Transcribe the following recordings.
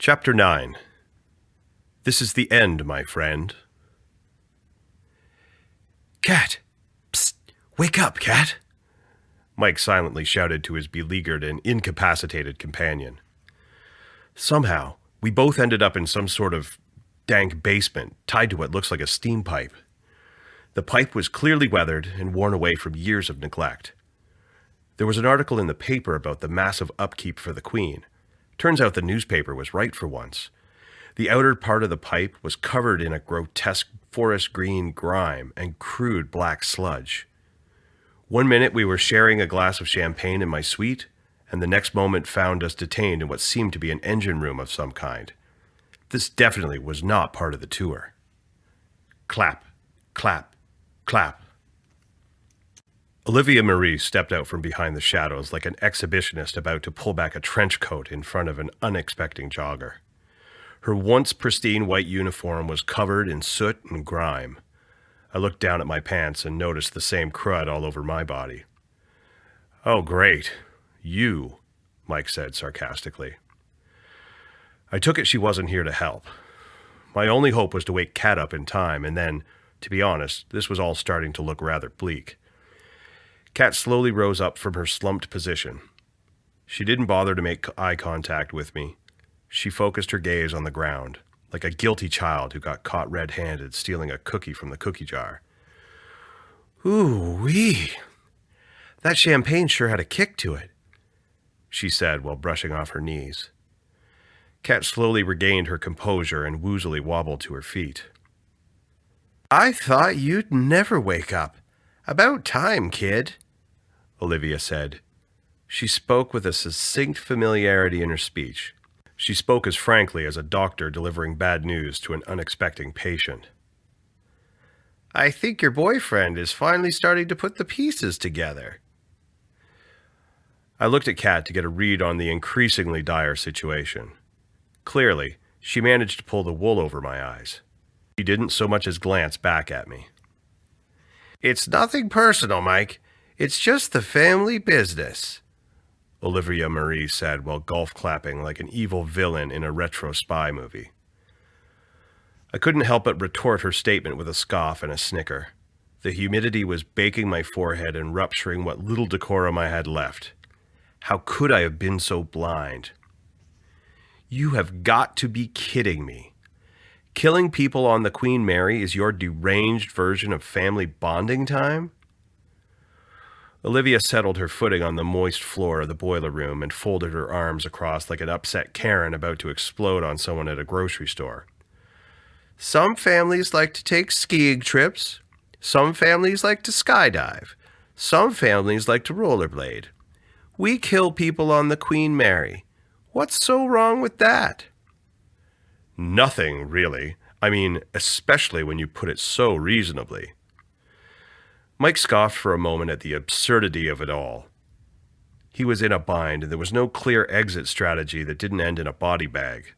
Chapter 9. This is the end, my friend. Kat! Psst! Wake up, Kat! Mike silently shouted to his beleaguered and incapacitated companion. Somehow, we both ended up in some sort of dank basement tied to what looks like a steam pipe. The pipe was clearly weathered and worn away from years of neglect. There was an article in the paper about the massive upkeep for the Queen. Turns out the newspaper was right for once. The outer part of the pipe was covered in a grotesque forest green grime and crude black sludge. One minute we were sharing a glass of champagne in my suite, and the next moment found us detained in what seemed to be an engine room of some kind. This definitely was not part of the tour. Clap, clap, clap. Olivia Marie stepped out from behind the shadows like an exhibitionist about to pull back a trench coat in front of an unexpecting jogger. Her once pristine white uniform was covered in soot and grime. I looked down at my pants and noticed the same crud all over my body. "Oh, great. You," Mike said sarcastically. I took it she wasn't here to help. My only hope was to wake Kat up in time, and then, to be honest, this was all starting to look rather bleak. Kat slowly rose up from her slumped position. She didn't bother to make eye contact with me. She focused her gaze on the ground, like a guilty child who got caught red-handed stealing a cookie from the cookie jar. "Ooh-wee! That champagne sure had a kick to it," she said while brushing off her knees. Kat slowly regained her composure and woozily wobbled to her feet. "I thought you'd never wake up. About time, kid," Olivia said. She spoke with a succinct familiarity in her speech. She spoke as frankly as a doctor delivering bad news to an unexpecting patient. "I think your boyfriend is finally starting to put the pieces together." I looked at Kat to get a read on the increasingly dire situation. Clearly, she managed to pull the wool over my eyes. She didn't so much as glance back at me. "It's nothing personal, Mike. It's just the family business," Olivia Marie said while golf clapping like an evil villain in a retro spy movie. I couldn't help but retort her statement with a scoff and a snicker. The humidity was baking my forehead and rupturing what little decorum I had left. How could I have been so blind? You have got to be kidding me. Killing people on the Queen Mary is your deranged version of family bonding time? Olivia settled her footing on the moist floor of the boiler room and folded her arms across like an upset Karen about to explode on someone at a grocery store. "Some families like to take skiing trips. Some families like to skydive. Some families like to rollerblade. We kill people on the Queen Mary. What's so wrong with that?" Nothing, really. I mean, especially when you put it so reasonably. Mike scoffed for a moment at the absurdity of it all. He was in a bind, and there was no clear exit strategy that didn't end in a body bag.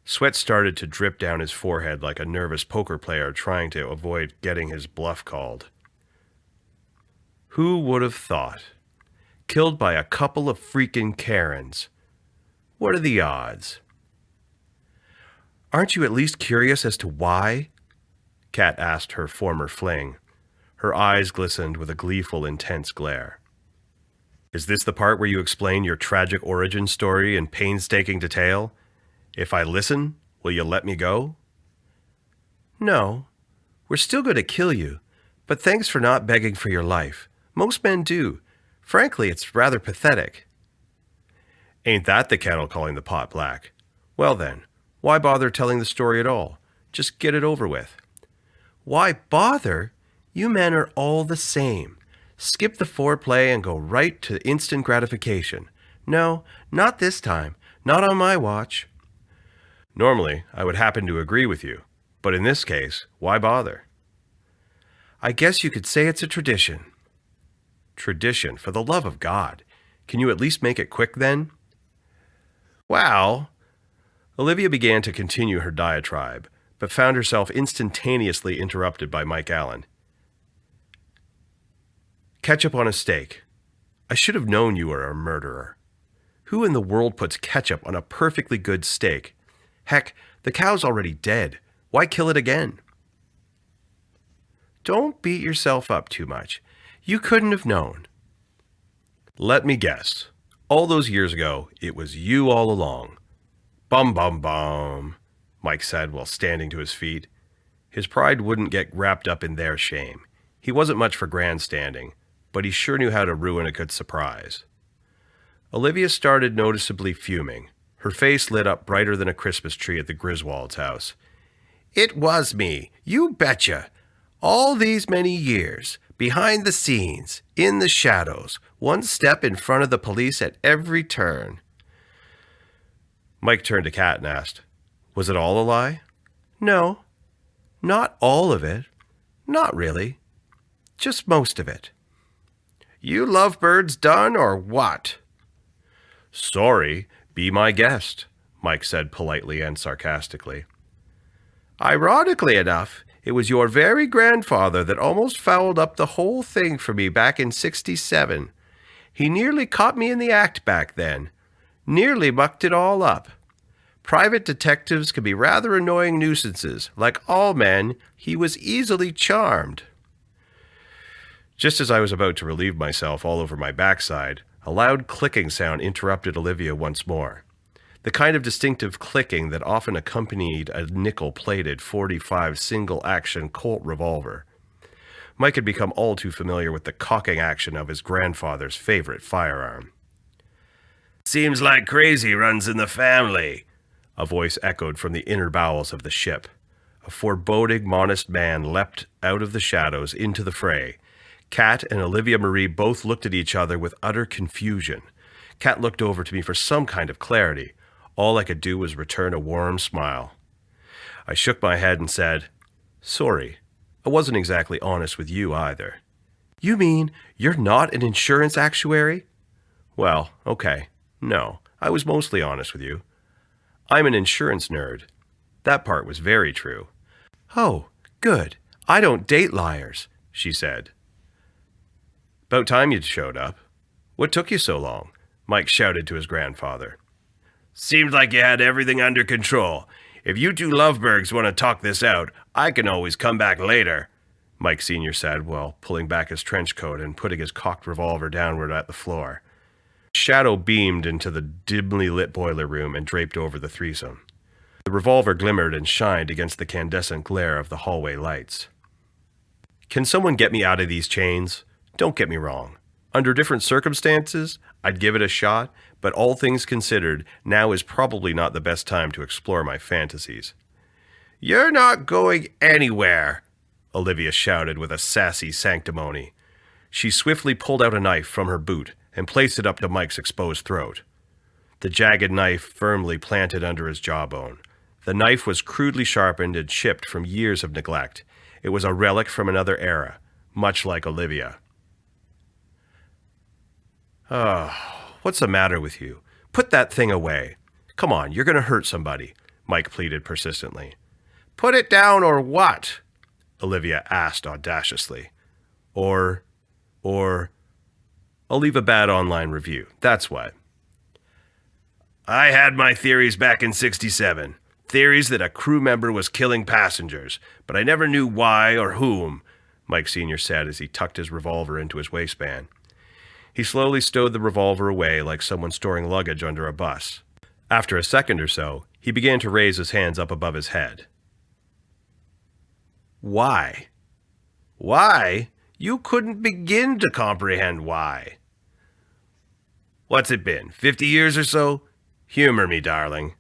Sweat started to drip down his forehead like a nervous poker player trying to avoid getting his bluff called. Who would have thought? Killed by a couple of freaking Karens. What are the odds? "Aren't you at least curious as to why?" Kat asked her former fling. Her eyes glistened with a gleeful, intense glare. Is this the part where you explain your tragic origin story in painstaking detail? If I listen, will you let me go? "No. We're still going to kill you, but thanks for not begging for your life. Most men do. Frankly, it's rather pathetic." Ain't that the kettle calling the pot black? Well then, why bother telling the story at all? Just get it over with. "Why bother? You men are all the same. Skip the foreplay and go right to instant gratification. No, not this time. Not on my watch." Normally, I would happen to agree with you, but in this case, why bother? "I guess you could say it's a tradition." Tradition, for the love of God. Can you at least make it quick then? "Well," Olivia began to continue her diatribe, but found herself instantaneously interrupted by Mike Allen. Ketchup on a steak. I should have known you were a murderer. Who in the world puts ketchup on a perfectly good steak? Heck, the cow's already dead. Why kill it again? Don't beat yourself up too much. You couldn't have known. Let me guess. All those years ago, it was you all along. Bum, bum, bum, Mike said while standing to his feet. His pride wouldn't get wrapped up in their shame. He wasn't much for grandstanding, but he sure knew how to ruin a good surprise. Olivia started noticeably fuming. Her face lit up brighter than a Christmas tree at the Griswold's house. It was me, you betcha. All these many years, behind the scenes, in the shadows, one step in front of the police at every turn. Mike turned to Kat and asked, "Was it all a lie?" No, not all of it. Not really. Just most of it. You lovebirds done or what? "Sorry, be my guest," Mike said politely and sarcastically. Ironically enough, it was your very grandfather that almost fouled up the whole thing for me back in '67. He nearly caught me in the act back then. Nearly mucked it all up. Private detectives can be rather annoying nuisances. Like all men, he was easily charmed. Just as I was about to relieve myself all over my backside, a loud clicking sound interrupted Olivia once more. The kind of distinctive clicking that often accompanied a nickel-plated .45 single-action Colt revolver. Mike had become all too familiar with the cocking action of his grandfather's favorite firearm. "Seems like crazy runs in the family," a voice echoed from the inner bowels of the ship. A foreboding, modest man leapt out of the shadows into the fray. Kat and Olivia Marie both looked at each other with utter confusion. Kat looked over to me for some kind of clarity. All I could do was return a warm smile. I shook my head and said, "Sorry, I wasn't exactly honest with you either." You mean you're not an insurance actuary? "Well, okay. No, I was mostly honest with you. I'm an insurance nerd." That part was very true. Oh, good. I don't date liars, she said. "About time you showed up. What took you so long?" Mike shouted to his grandfather. "Seems like you had everything under control. If you two Lovebergs want to talk this out, I can always come back later," Mike Sr. said while pulling back his trench coat and putting his cocked revolver downward at the floor. Shadow beamed into the dimly lit boiler room and draped over the threesome. The revolver glimmered and shined against the incandescent glare of the hallway lights. "Can someone get me out of these chains? Don't get me wrong. Under different circumstances, I'd give it a shot, but all things considered, now is probably not the best time to explore my fantasies." "You're not going anywhere," Olivia shouted with a sassy sanctimony. She swiftly pulled out a knife from her boot and placed it up to Mike's exposed throat. The jagged knife firmly planted under his jawbone. The knife was crudely sharpened and chipped from years of neglect. It was a relic from another era, much like Olivia. "Oh, what's the matter with you? Put that thing away. Come on, you're going to hurt somebody," Mike pleaded persistently. "Put it down or what?" Olivia asked audaciously. Or, I'll leave a bad online review, that's what. "I had my theories back in '67. Theories that a crew member was killing passengers, but I never knew why or whom," Mike Sr. said as he tucked his revolver into his waistband. He slowly stowed the revolver away like someone storing luggage under a bus. After a second or so, he began to raise his hands up above his head. "Why? Why? You couldn't begin to comprehend why." "What's it been, 50 years or so? Humor me, darling."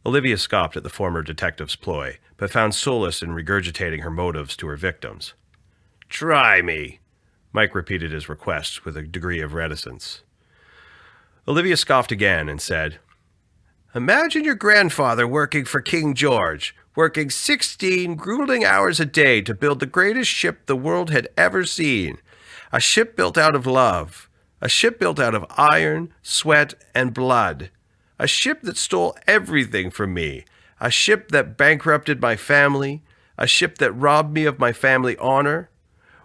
Olivia scoffed at the former detective's ploy, but found solace in regurgitating her motives to her victims. "Try me," Mike repeated his request with a degree of reticence. Olivia scoffed again and said, "Imagine your grandfather working for King George, working 16 grueling hours a day to build the greatest ship the world had ever seen. A ship built out of love. A ship built out of iron, sweat, and blood. A ship that stole everything from me. A ship that bankrupted my family. A ship that robbed me of my family honor.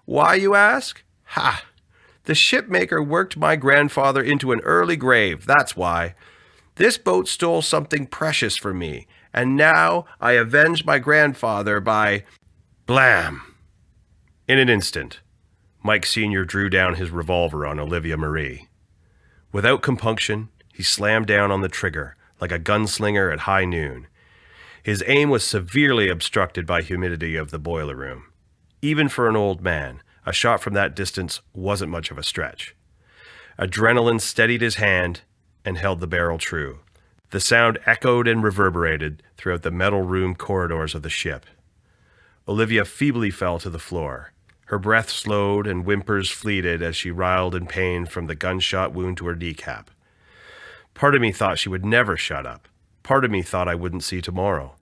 Why, you ask? Ha! The shipmaker worked my grandfather into an early grave, that's why. This boat stole something precious from me, and now I avenge my grandfather by... Blam! In an instant, Mike Sr. drew down his revolver on Olivia Marie. Without compunction, he slammed down on the trigger like a gunslinger at high noon. His aim was severely obstructed by humidity of the boiler room. Even for an old man, a shot from that distance wasn't much of a stretch. Adrenaline steadied his hand and held the barrel true. The sound echoed and reverberated throughout the metal room corridors of the ship. Olivia feebly fell to the floor. Her breath slowed and whimpers fleeted as she writhed in pain from the gunshot wound to her kneecap. Part of me thought she would never shut up. Part of me thought I wouldn't see tomorrow.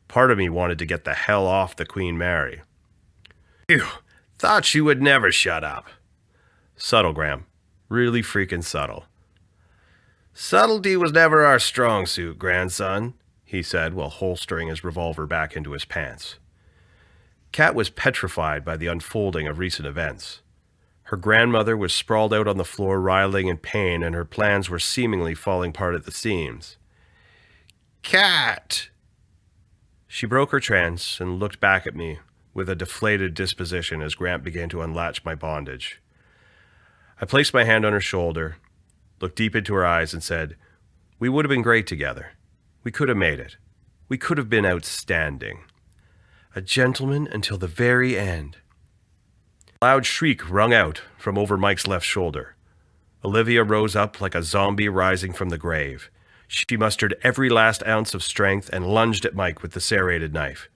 Part of me wanted to get the hell off the Queen Mary. Phew, thought she would never shut up. Subtle, Graham. Really freaking subtle. Subtlety was never our strong suit, grandson, he said while holstering his revolver back into his pants. Kat was petrified by the unfolding of recent events. Her grandmother was sprawled out on the floor writhing in pain, and her plans were seemingly falling apart at the seams. Kat! She broke her trance and looked back at me with a deflated disposition as Grant began to unlatch my bondage. I placed my hand on her shoulder, looked deep into her eyes, and said, "We would have been great together. We could have made it. We could have been outstanding. A gentleman until the very end." A loud shriek rung out from over Mike's left shoulder. Olivia rose up like a zombie rising from the grave. She mustered every last ounce of strength and lunged at Mike with the serrated knife.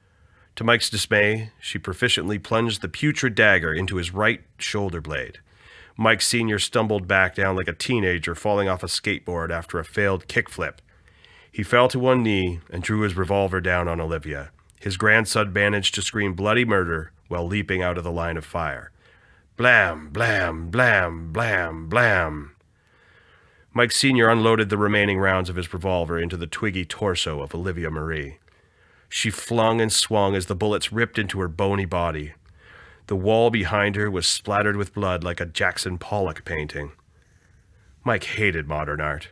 To Mike's dismay, she proficiently plunged the putrid dagger into his right shoulder blade. Mike Sr. stumbled back down like a teenager falling off a skateboard after a failed kickflip. He fell to one knee and drew his revolver down on Olivia. His grandson managed to scream bloody murder while leaping out of the line of fire. Blam, blam, blam, blam, blam. Mike Sr. unloaded the remaining rounds of his revolver into the twiggy torso of Olivia Marie. She flung and swung as the bullets ripped into her bony body. The wall behind her was splattered with blood like a Jackson Pollock painting. Mike hated modern art,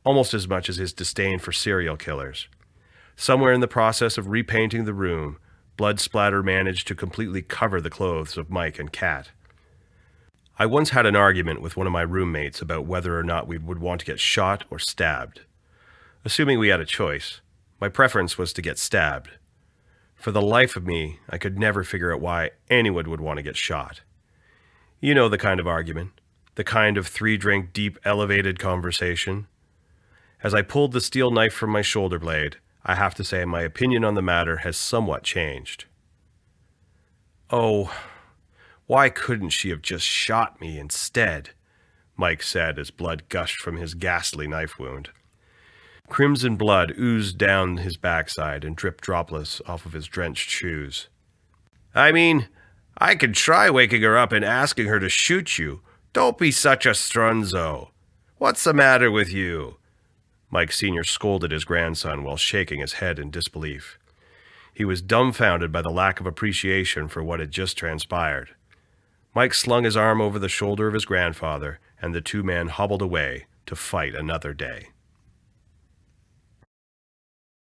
almost as much as his disdain for serial killers. Somewhere in the process of repainting the room, blood splatter managed to completely cover the clothes of Mike and Kat. I once had an argument with one of my roommates about whether or not we would want to get shot or stabbed. Assuming we had a choice, my preference was to get stabbed. For the life of me, I could never figure out why anyone would want to get shot. You know the kind of argument, the kind of three-drink deep elevated conversation. As I pulled the steel knife from my shoulder blade, I have to say my opinion on the matter has somewhat changed. "Oh, why couldn't she have just shot me instead?" Mike said as blood gushed from his ghastly knife wound. Crimson blood oozed down his backside and dripped droplets off of his drenched shoes. "I mean, I could try waking her up and asking her to shoot you. Don't be such a strunzo. What's the matter with you?" Mike Sr. scolded his grandson while shaking his head in disbelief. He was dumbfounded by the lack of appreciation for what had just transpired. Mike slung his arm over the shoulder of his grandfather, and the two men hobbled away to fight another day.